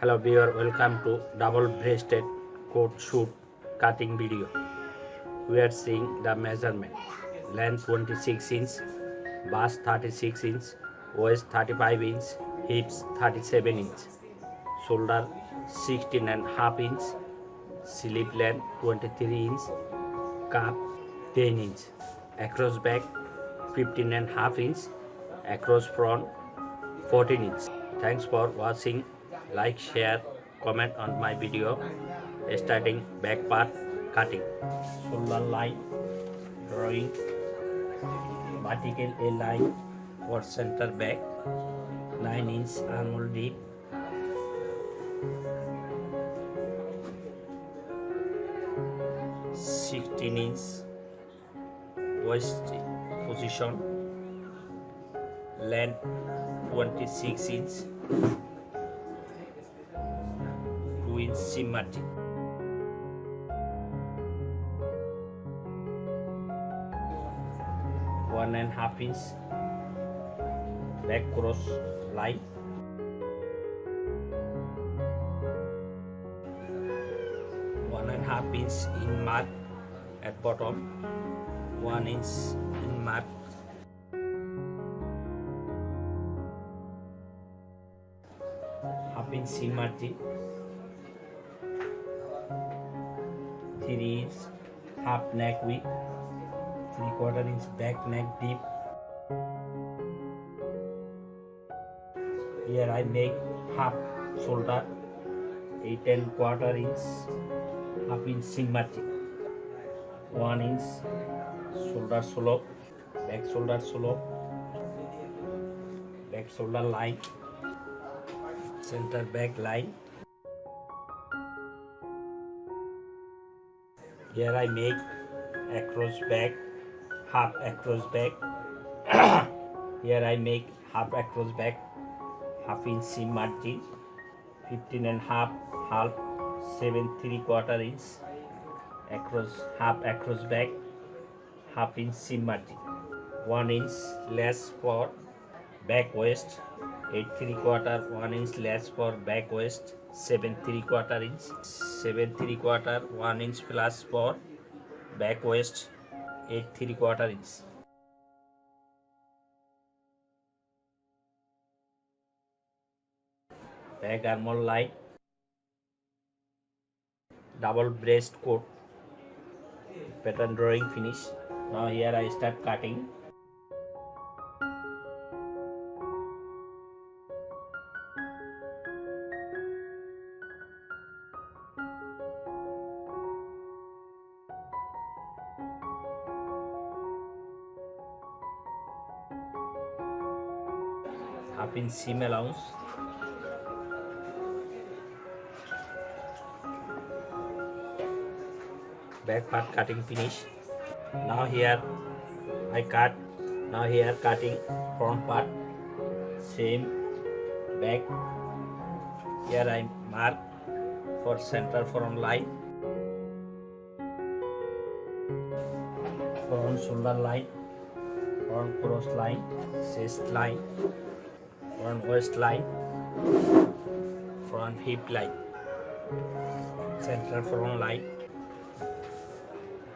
Hello viewer, welcome to double breasted coat shoot cutting video. We are seeing the measurement: length 26 inch, bust 36 inch, waist 35 inch, hips 37 inch, shoulder 16.5 inch, sleeve length 23 inch, cup 10 inch, across back 15.5 inch, across front 14 inch. Thanks for watching. Like, share, comment on my video. Starting back part cutting. Shoulder line drawing, vertical A line for center back, 9 inch armhole deep, (16 inch) waist position, length 26 inch, 2 inch seam margin, 1.5 inch back cross line, 1.5 inch in mark at bottom, 1 inch in mark, half inch seam margin, 3 inch half neck width, 3/4 inch back neck deep. Here I make half shoulder, 8.25 inch, half inch seam margin, 1 inch shoulder slope, back shoulder slope, back shoulder line, center back line. Here I make across back, half across back. Here I make half across back, half inch seam margin, 15.5, half, 7.75 inch, across half across back, half inch seam margin, 1 inch less for back waist, 8.75, 1 inch less for back waist, 7.75 inch, 7.75, 1 inch plus for back waist, 8.75 inch. Back armhole line, double breast coat, pattern drawing finish. Now here I start cutting. Half inch seam allowance, back part cutting finish. Now here I cut. Now here cutting front part, same back. Here I mark for center front line, front shoulder line, front cross line, chest line, front waist line, front hip line, center front line,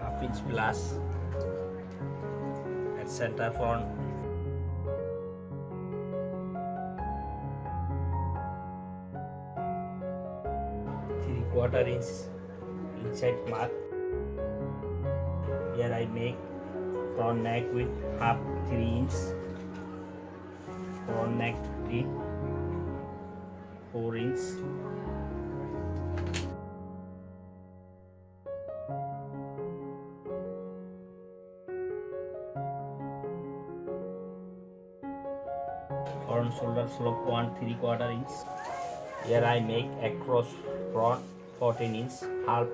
half inch plus at center front, three-quarter inch inside mark. Here I make front neck with half 3 inch, front neck deep 4 inch, front shoulder slope 1.75 inch. Here I make across front 14 inch, half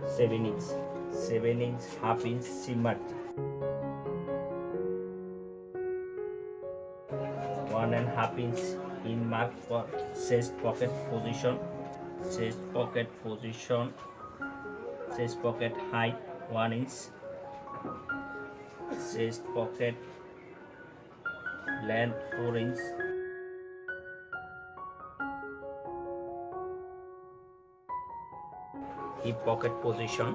7 inch, 7 inch half inch seam margin, 1.5 inch in mark for chest pocket position, chest pocket position, chest pocket height 1 inch, chest pocket length 4 inch, hip pocket position,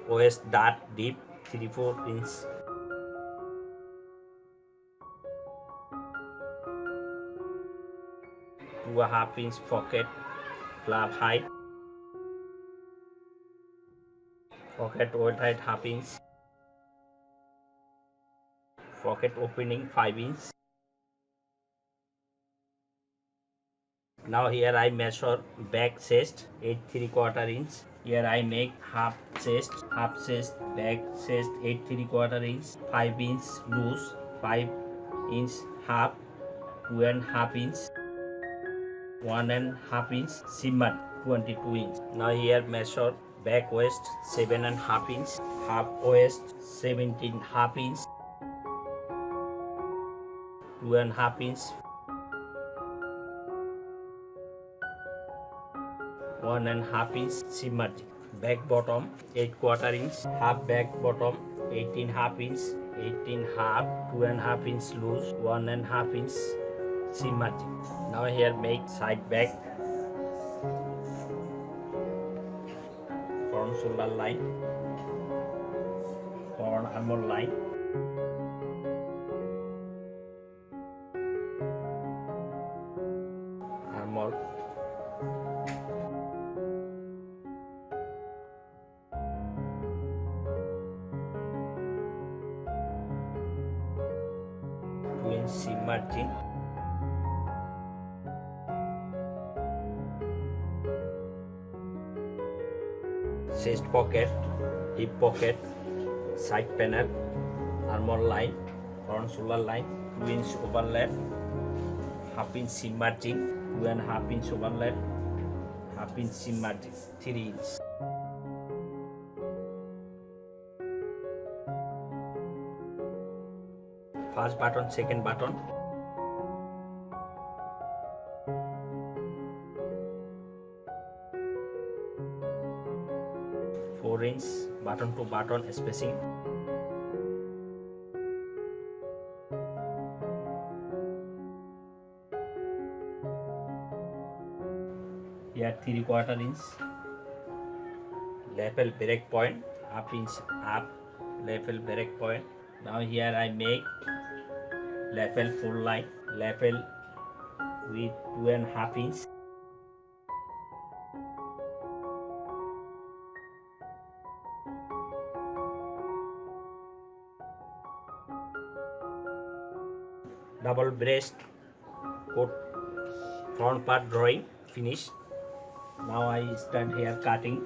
waist dart deep 3-4 inch, 2.5 inch pocket flap height, pocket wide height 1/2 inch, pocket opening 5 inch. Now here I measure back chest 8 3/4 inch. Here I make half chest, back chest 8 3/4 inch, 5 inch loose, 5 inch half, 2.5 inch, 1.5 inch shimmer 22 inch. Now here measure back waist 7.5 inch, half waist 17.5 inch, 2.5 inch, 1.5 inch shimmer. Back bottom 8/4 inch, half back bottom 18.5 inch, 18.5, 2.5 inch loose, 1.5 inch shimmer. Now here make side back, front shoulder line, front armhole line, armhole, twin seam margin, chest pocket, hip pocket, side panel, armhole line, front shoulder line, 2 inch overlap, 1/2 inch seam margin, 2.5 inch overlap, 1/2 inch seam margin, 3 inch. First button, second button, 4 inch button to button spacing, here 3/4 inch, level break point, 1/2 inch up, level break point. Now here I make level full line, level with 2.5 inch, double breast coat front part drawing finish. Now I start here cutting.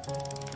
Bye.